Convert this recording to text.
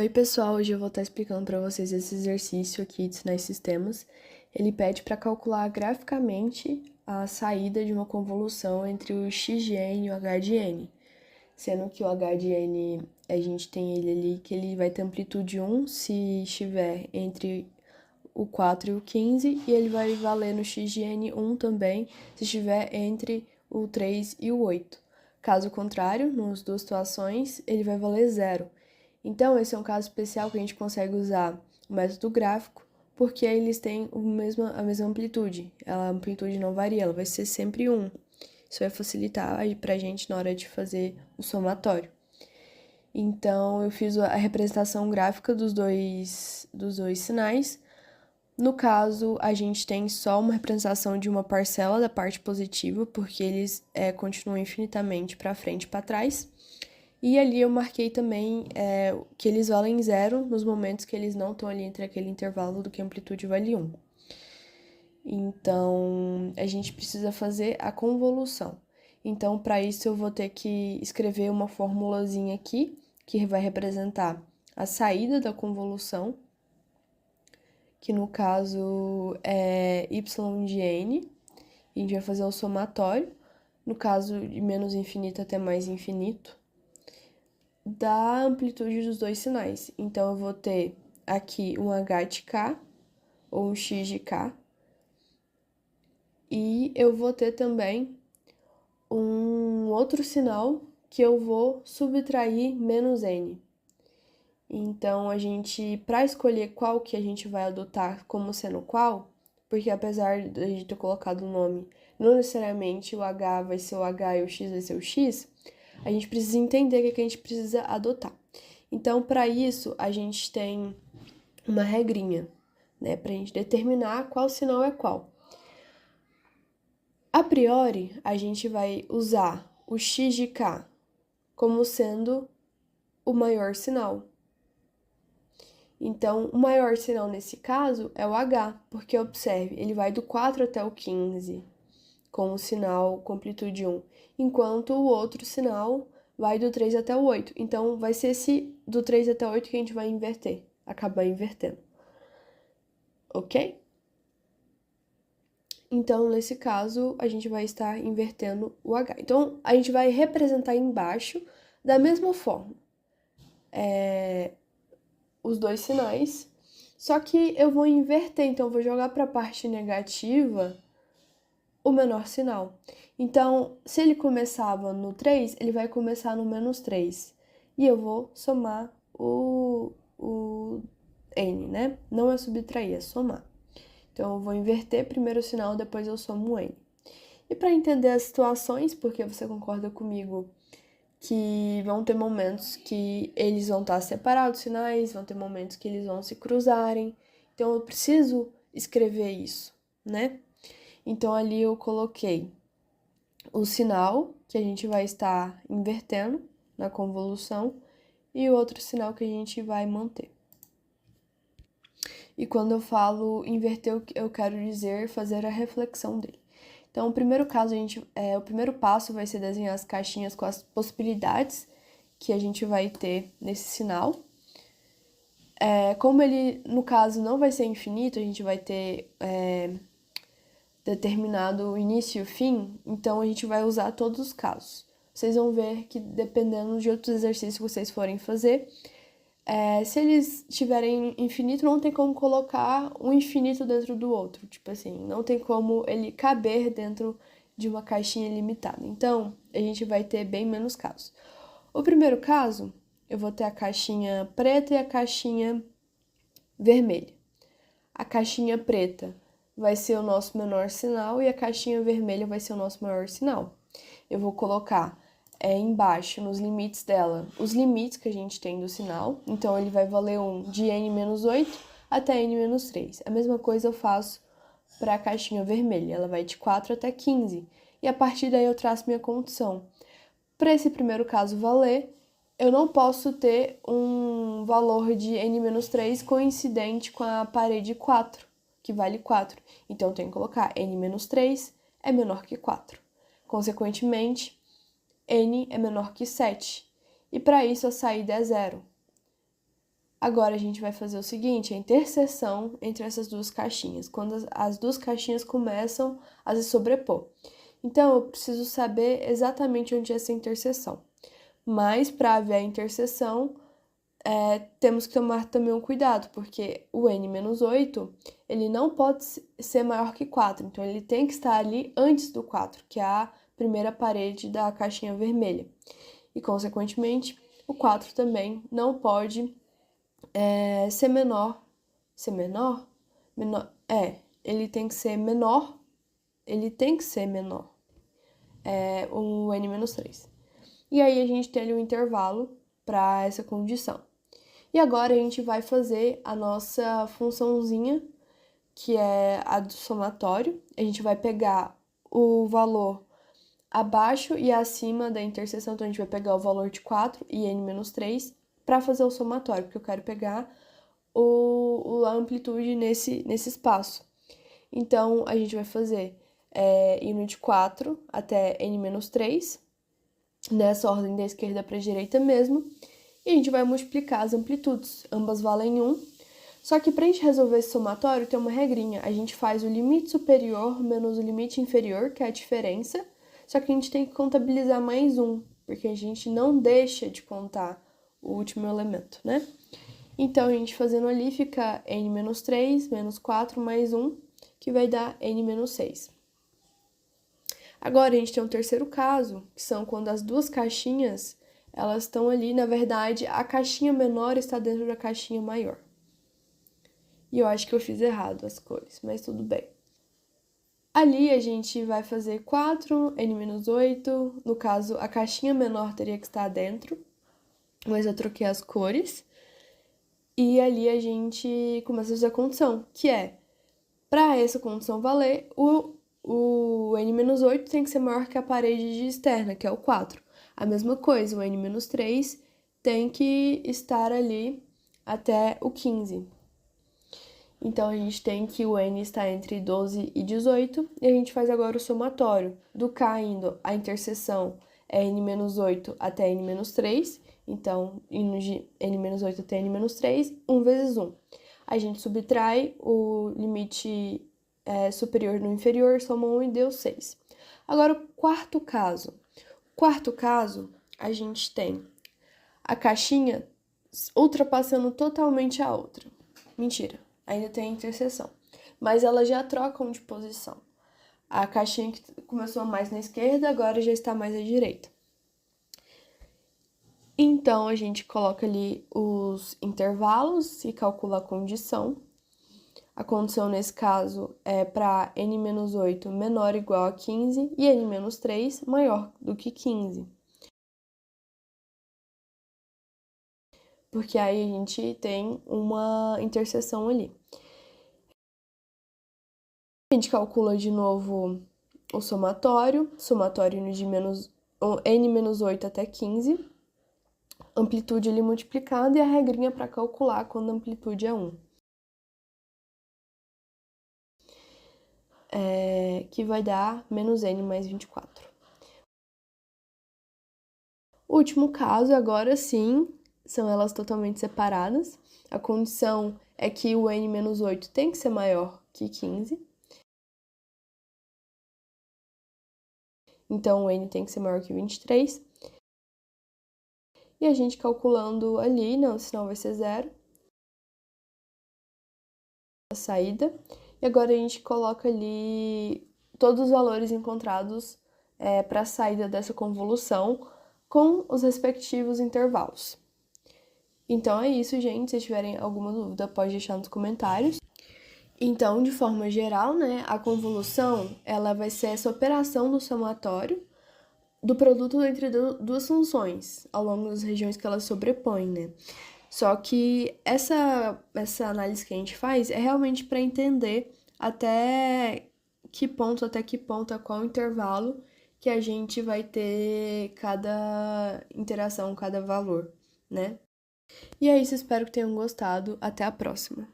Oi pessoal, hoje eu vou estar explicando para vocês esse exercício aqui de sinais sistemas. Ele pede para calcular graficamente a saída de uma convolução entre o x de n e o h de n, sendo que o h de n a gente tem ele ali que ele vai ter amplitude 1 se estiver entre o 4 e o 15, e ele vai valer no x de n 1 também se estiver entre o 3 e o 8. Caso contrário, nas duas situações, ele vai valer 0. Então, esse é um caso especial que a gente consegue usar o método gráfico, porque eles têm a mesma amplitude. A amplitude não varia, ela vai ser sempre 1. Isso vai facilitar para a gente na hora de fazer o somatório. Então, eu fiz a representação gráfica dos dois sinais. No caso, a gente tem só uma representação de uma parcela da parte positiva, porque eles continuam infinitamente para frente e para trás. E ali eu marquei também que eles valem 0 nos momentos que eles não estão ali entre aquele intervalo do que a amplitude vale 1. Então, a gente precisa fazer a convolução. Então, para isso, eu vou ter que escrever uma formulazinha aqui, que vai representar a saída da convolução, que no caso é y de n, e a gente vai fazer o somatório, no caso de menos infinito até mais infinito, da amplitude dos dois sinais. Então, eu vou ter aqui um h de k, ou um x de k, e eu vou ter também um outro sinal que eu vou subtrair menos n. Então, para escolher qual que a gente vai adotar como sendo qual, porque apesar de a gente ter colocado o nome, não necessariamente o h vai ser o h e o x vai ser o x, a gente precisa entender o que a gente precisa adotar. Então, para isso, a gente tem uma regrinha, né, para a gente determinar qual sinal é qual. A priori, a gente vai usar o x de k como sendo o maior sinal. Então, o maior sinal nesse caso é o h, porque observe, ele vai do 4 até o 15, com o sinal com amplitude 1, enquanto o outro sinal vai do 3 até o 8. Então, vai ser esse do 3 até o 8 que a gente vai inverter, acabar invertendo. Ok? Então, nesse caso, a gente vai estar invertendo o h. Então, a gente vai representar embaixo da mesma forma os dois sinais, só que eu vou inverter, então eu vou jogar para a parte negativa o menor sinal. Então, se ele começava no 3, ele vai começar no menos 3. E eu vou somar o n, né? Não é subtrair, é somar. Então, eu vou inverter primeiro o sinal, depois eu somo o n. E para entender as situações, porque você concorda comigo que vão ter momentos que eles vão estar separados, sinais, vão ter momentos que eles vão se cruzarem. Então, eu preciso escrever isso, né? Então, ali eu coloquei o sinal que a gente vai estar invertendo na convolução e o outro sinal que a gente vai manter. E quando eu falo inverter, eu quero dizer fazer a reflexão dele. Então, o primeiro caso, o primeiro passo vai ser desenhar as caixinhas com as possibilidades que a gente vai ter nesse sinal. Como ele, no caso, não vai ser infinito, a gente vai ter determinado o início e o fim, então a gente vai usar todos os casos. Vocês vão ver que dependendo de outros exercícios que vocês forem fazer, se eles tiverem infinito, não tem como colocar um infinito dentro do outro. Tipo assim, não tem como ele caber dentro de uma caixinha limitada. Então, a gente vai ter bem menos casos. O primeiro caso, eu vou ter a caixinha preta e a caixinha vermelha. A caixinha preta vai ser o nosso menor sinal e a caixinha vermelha vai ser o nosso maior sinal. Eu vou colocar embaixo, nos limites dela, os limites que a gente tem do sinal. Então, ele vai valer de n-8 até n-3. A mesma coisa eu faço para a caixinha vermelha. Ela vai de 4 até 15. E a partir daí eu traço minha condição. Para esse primeiro caso valer, eu não posso ter um valor de n-3 coincidente com a parede 4, que vale 4. Então, eu tenho que colocar n-3 é menor que 4. Consequentemente, n é menor que 7. E para isso, a saída é 0. Agora, a gente vai fazer o seguinte, a interseção entre essas duas caixinhas, quando as duas caixinhas começam a se sobrepor. Então, eu preciso saber exatamente onde é essa interseção. Mas, para haver a interseção, temos que tomar também um cuidado, porque o n-8, ele não pode ser maior que 4, então ele tem que estar ali antes do 4, que é a primeira parede da caixinha vermelha. E, consequentemente, o 4 também não pode ser menor. Ser menor? Ele tem que ser menor. Ele tem que ser menor. O n-3. E aí a gente tem ali um intervalo para essa condição. E agora a gente vai fazer a nossa funçãozinha, que é a do somatório. A gente vai pegar o valor abaixo e acima da interseção, então a gente vai pegar o valor de 4 e n-3 para fazer o somatório, porque eu quero pegar a amplitude nesse espaço. Então, a gente vai fazer indo de 4 até n-3, nessa ordem da esquerda para a direita mesmo, e a gente vai multiplicar as amplitudes, ambas valem 1. Só que para a gente resolver esse somatório, tem uma regrinha, a gente faz o limite superior menos o limite inferior, que é a diferença, só que a gente tem que contabilizar mais 1, porque a gente não deixa de contar o último elemento, né? Então, a gente fazendo ali fica n-3 menos 4 mais 1, que vai dar n-6. Agora, a gente tem um terceiro caso, que são quando as duas caixinhas, elas estão ali, na verdade, a caixinha menor está dentro da caixinha maior. E eu acho que eu fiz errado as cores, mas tudo bem. Ali a gente vai fazer 4, n-8, no caso, a caixinha menor teria que estar dentro, mas eu troquei as cores. E ali a gente começa a fazer a condição, que é, para essa condição valer, o n-8 tem que ser maior que a parede externa, que é o 4. A mesma coisa, o n-3 tem que estar ali até o 15. Então, a gente tem que o n está entre 12 e 18, e a gente faz agora o somatório. Do k indo, a interseção é n-8 até n-3, então, indo de n-8 até n-3, 1 vezes 1. A gente subtrai o limite superior no inferior, soma 1 e deu 6. Agora, o quarto caso. Quarto caso, a gente tem a caixinha ultrapassando totalmente a outra. Mentira, ainda tem a interseção. Mas elas já trocam de posição. A caixinha que começou mais na esquerda, agora já está mais à direita. Então, a gente coloca ali os intervalos e calcula a condição. A condição, nesse caso, é para n-8 menor ou igual a 15 e n-3 maior do que 15. Porque aí a gente tem uma interseção ali. A gente calcula de novo o somatório de n-8 até 15, amplitude ali multiplicada e a regrinha para calcular quando a amplitude é 1. Que vai dar menos n mais 24. O último caso, agora sim, são elas totalmente separadas. A condição é que o n-8 tem que ser maior que 15. Então, o n tem que ser maior que 23. E a gente calculando ali, não, senão vai ser 0. A saída. E agora a gente coloca ali todos os valores encontrados para a saída dessa convolução com os respectivos intervalos. Então é isso, gente. Se tiverem alguma dúvida, pode deixar nos comentários. Então, de forma geral, né, a convolução, ela vai ser essa operação do somatório do produto entre duas funções, ao longo das regiões que elas sobrepõem, né? Só que essa análise que a gente faz é realmente para entender até que ponto, a qual intervalo que a gente vai ter cada interação, cada valor, né? E é isso, espero que tenham gostado. Até a próxima!